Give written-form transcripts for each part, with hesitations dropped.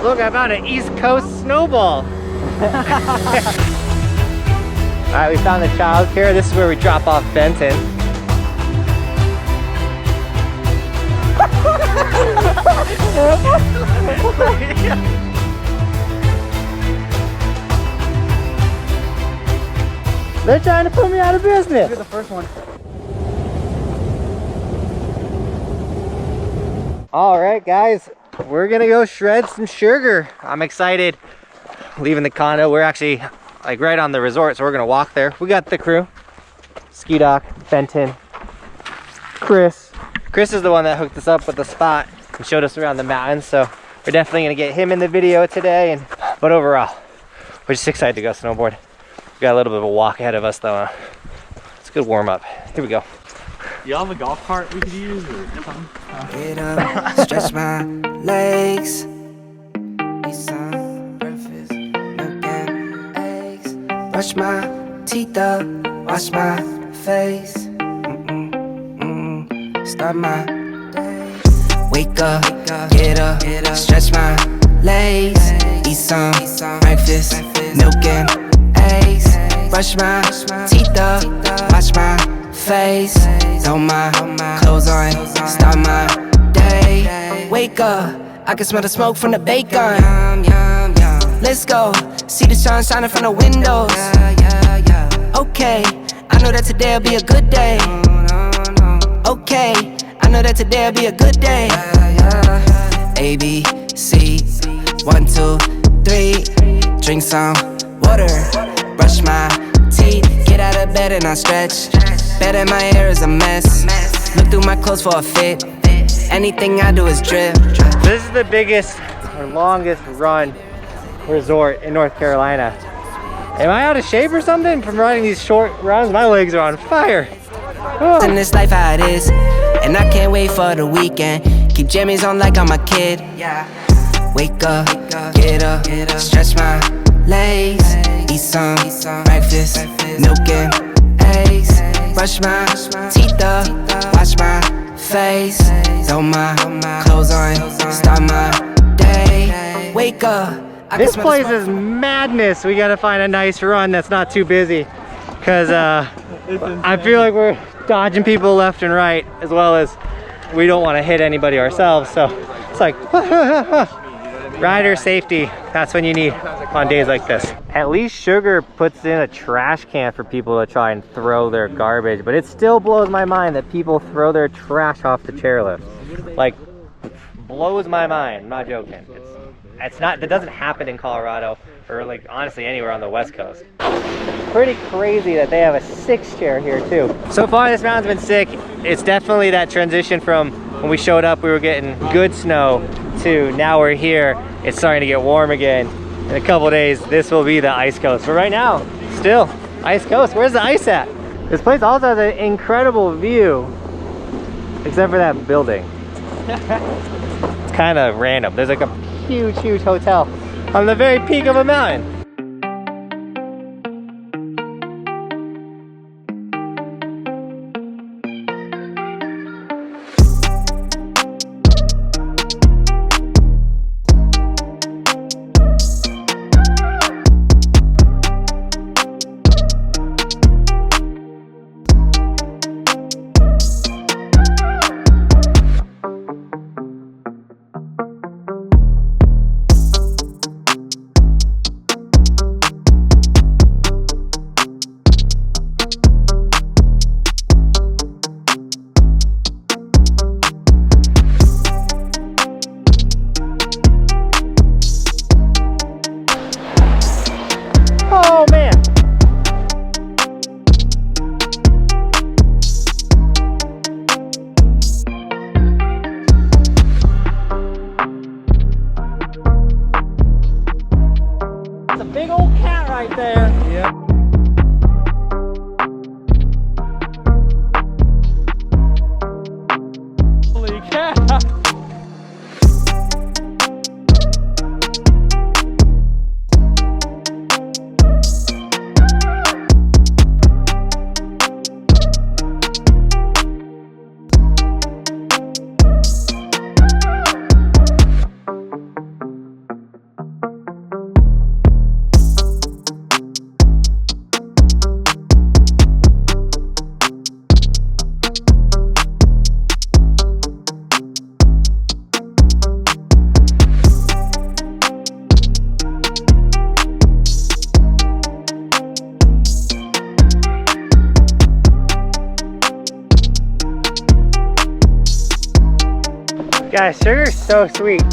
Look, I found an East Coast snowball. Alright, we found the child care. This is where we drop off Benton. They're trying to put me out of business. Look at the first one. All right, guys, we're gonna go shred some sugar. I'm excited. Leaving the condo, we're actually like right on the resort, so we're gonna walk there. We got the crew: Ski Doc, Benton, Chris. Chris is the one that hooked us up with the spot and showed us around the mountains, so we're definitely gonna get him in the video today. But overall, we're just excited to go snowboard. We got a little bit of a walk ahead of us, though. It's a good warm up. Here we go. You have a golf cart we could use or something? Get up, stretch my legs. Eat some breakfast, milk and eggs. Brush my teeth up, wash my face. Start my day. Wake up, get up, stretch my legs. Eat some breakfast, milk and eggs. Brush my teeth up, wash my face. Throw my clothes on, start my day. Wake up, I can smell the smoke from the bacon. Let's go, see the sun shining from the windows. Okay, I know that today'll be a good day. Okay, I know that today'll be a good day. A, B, C, 1, 2, 3. Drink some water, brush my teeth. Get out of bed and I stretch. Bed in my hair is a mess. Look through my clothes for a fit. Anything I do is drip. This is the biggest or longest run resort in North Carolina. Am I out of shape or something from running these short runs? My legs are on fire. Oh. In this life how it is, and I can't wait for the weekend. Keep jammies on like I'm a kid. Wake up, get up, stretch my legs. Eat some breakfast, milk and eggs. Brush my teeth up, wash my face. Throw my clothes on, start my day. Wake up. This place is madness. We gotta find a nice run that's not too busy, because I feel like we're dodging people left and right, as well as we don't want to hit anybody ourselves. So it's like rider safety. That's when you need on days like this. At least Sugar puts in a trash can for people to try and throw their garbage, but it still blows my mind that people throw their trash off the chairlift. Like, blows my mind. I'm not joking. It's not, that doesn't happen in Colorado, or like honestly anywhere on the West Coast. Pretty crazy that they have a 6 chair here too. So far this mountain's been sick. It's definitely that transition from when we showed up we were getting good snow to now we're here, it's starting to get warm again. In a couple days this will be the ice coast, but right now still ice coast. Where's the ice at? This place also has an incredible view, except for that building. It's kind of random. There's like a huge hotel on the very peak of a mountain. Oh man! It's a big old cat right there. Yep. Holy cat! Guys, sugar's so sweet.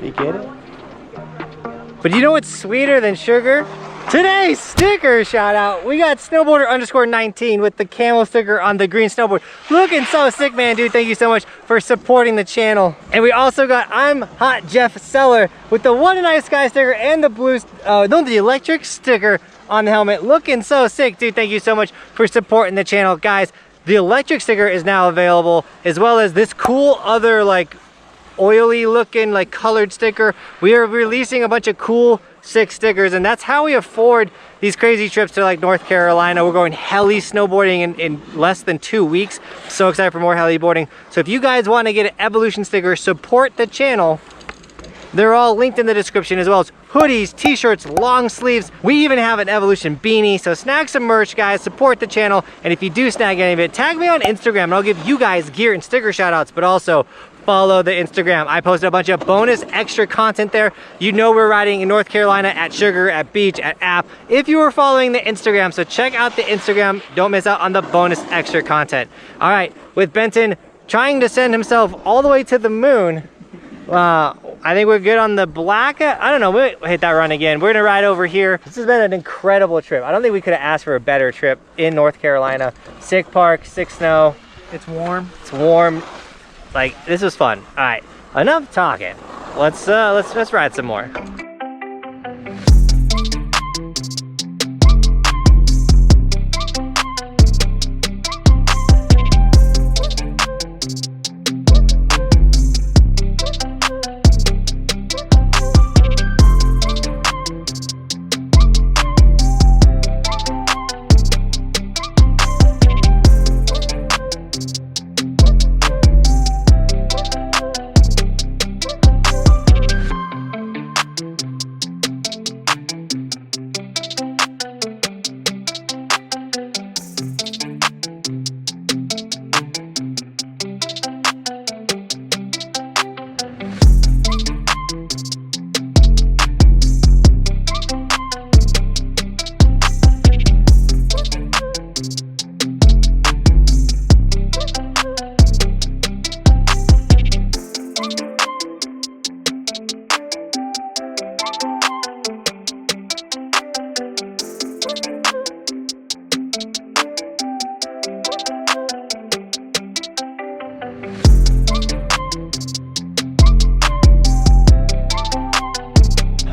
You get it? But you know what's sweeter than sugar? Today's sticker shout out. We got snowboarder_19 with the camo sticker on the green snowboard. Looking so sick, man, dude. Thank you so much for supporting the channel. And we also got I'm Hot Jeff Seller with the One Night Sky sticker and the blue, the electric sticker on the helmet. Looking so sick, dude. Thank you so much for supporting the channel. Guys, the electric sticker is now available, as well as this cool other like oily looking like colored sticker. We are releasing a bunch of cool sick stickers, and that's how we afford these crazy trips to like North Carolina. We're going heli snowboarding in less than 2 weeks. So excited for more heli boarding. So if you guys want to get an Evolution sticker, support the channel. They're all linked in the description, as well as hoodies, t-shirts, long sleeves. We even have an Evolution beanie. So snag some merch, guys, support the channel. And if you do snag any of it, tag me on Instagram and I'll give you guys gear and sticker shout outs, but also follow the Instagram. I posted a bunch of bonus extra content there. You know we're riding in North Carolina at Sugar, at Beach, at App, if you were following the Instagram. So check out the Instagram. Don't miss out on the bonus extra content. All right, with Benton trying to send himself all the way to the moon, I think we're good on the black. I don't know, we'll hit that run again. We're gonna ride over here. This has been an incredible trip. I don't think we could have asked for a better trip in North Carolina. Sick park, sick snow. It's warm. It's warm. Like, this was fun. All right, enough talking. Let's ride some more.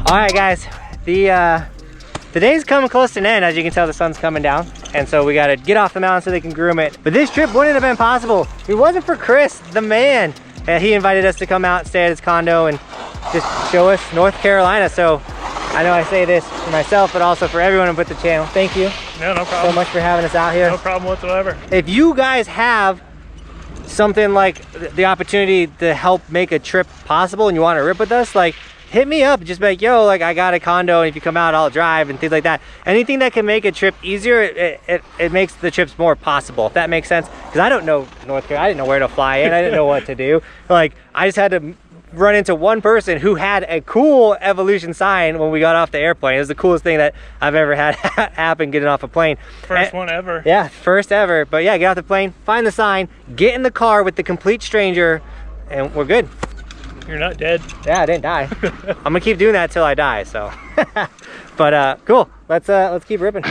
All right, guys, the day's coming close to an end. As you can tell, the sun's coming down, and so we got to get off the mountain so they can groom it. But this trip wouldn't have been possible if it wasn't for Chris, the man. He invited us to come out and stay at his condo and just show us North Carolina. So I know I say this for myself, but also for everyone with the channel. Thank you. No problem. So much for having us out here. No problem whatsoever. If you guys have something like the opportunity to help make a trip possible and you want to rip with us, like, hit me up. Just be like, yo, like, I got a condo, and if you come out, I'll drive, and things like that. Anything that can make a trip easier, it makes the trips more possible, if that makes sense. Because I don't know North Carolina. I didn't know where to fly in. I didn't know what to do. Like, I just had to run into one person who had a cool Evolution sign when we got off the airplane. It was the coolest thing that I've ever had happen getting off a plane. First one ever. Yeah, first ever. But yeah, get off the plane, find the sign, get in the car with the complete stranger, and we're good. You're not dead. Yeah, I didn't die. I'm gonna keep doing that till I die, so. But cool, let's keep ripping.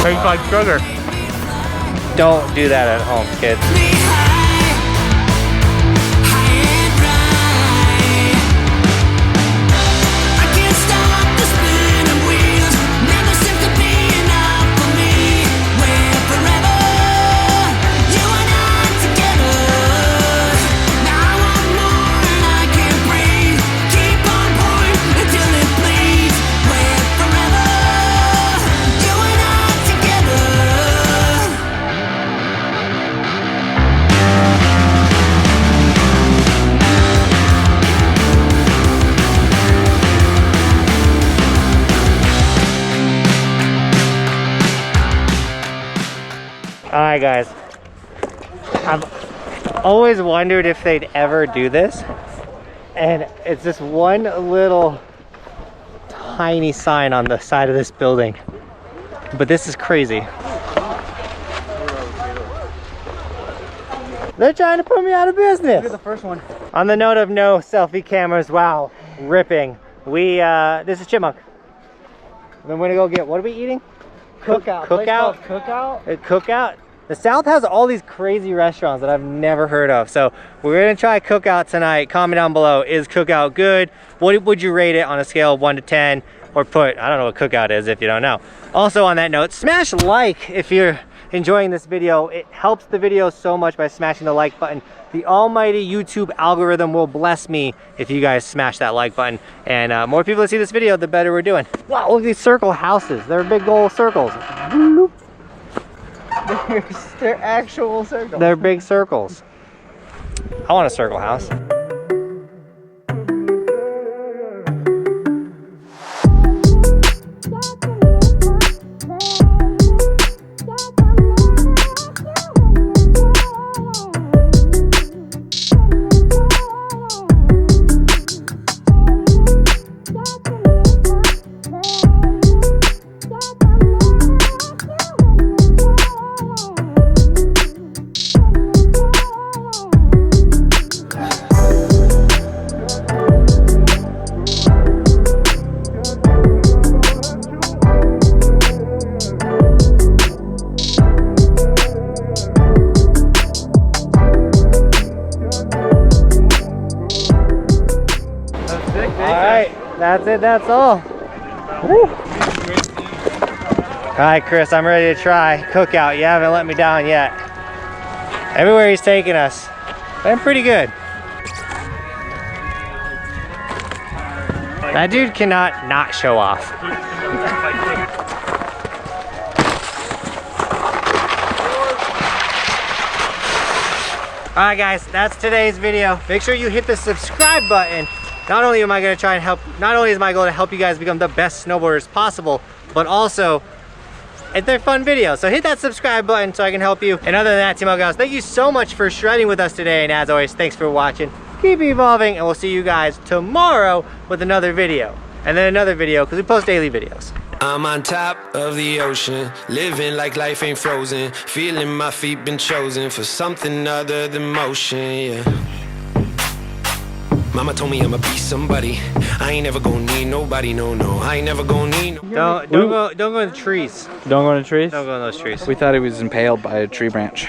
Tastes like sugar. Don't do that at home, kids. Together. right, guys. I've always wondered if they'd ever do this. And it's this one little tiny sign on the side of this building. But this is crazy. They're trying to put me out of business. Look at the first one. On the note of no selfie cameras, wow, ripping. This is Chipmunk. Then we're gonna go get, what are we eating? Cookout. Cookout? Cookout? Cookout? The South has all these crazy restaurants that I've never heard of. So we're gonna try Cookout tonight. Comment down below, is Cookout good? What would you rate it on a scale of 1 to 10? Or put, I don't know what Cookout is if you don't know. Also on that note, smash like if you're enjoying this video. It helps the video so much by smashing the like button. The almighty YouTube algorithm will bless me if you guys smash that like button. And more people that see this video, the better we're doing. Wow, look at these circle houses. They're big old circles. They're actual circles. They're big circles. I want a circle house. That's it, that's all. Woo. All right, Chris, I'm ready to try Cookout. You haven't let me down yet. Everywhere he's taking us, been pretty good. That dude cannot not show off. All right, guys, that's today's video. Make sure you hit the subscribe button. Not only am I going to try and help, not only is my goal to help you guys become the best snowboarders possible, but also they're fun videos. So hit that subscribe button so I can help you. And other than that, Team Buckhouse, thank you so much for shredding with us today. And as always, thanks for watching. Keep evolving, and we'll see you guys tomorrow with another video. And then another video, because we post daily videos. I'm on top of the ocean, living like life ain't frozen, feeling my feet been chosen for something other than motion, yeah. Mama told me I'ma be somebody. I ain't never gonna need nobody, no, I ain't never gonna need no. Don't go in the trees. Don't go in the trees? Don't go in those trees. We thought he was impaled by a tree branch.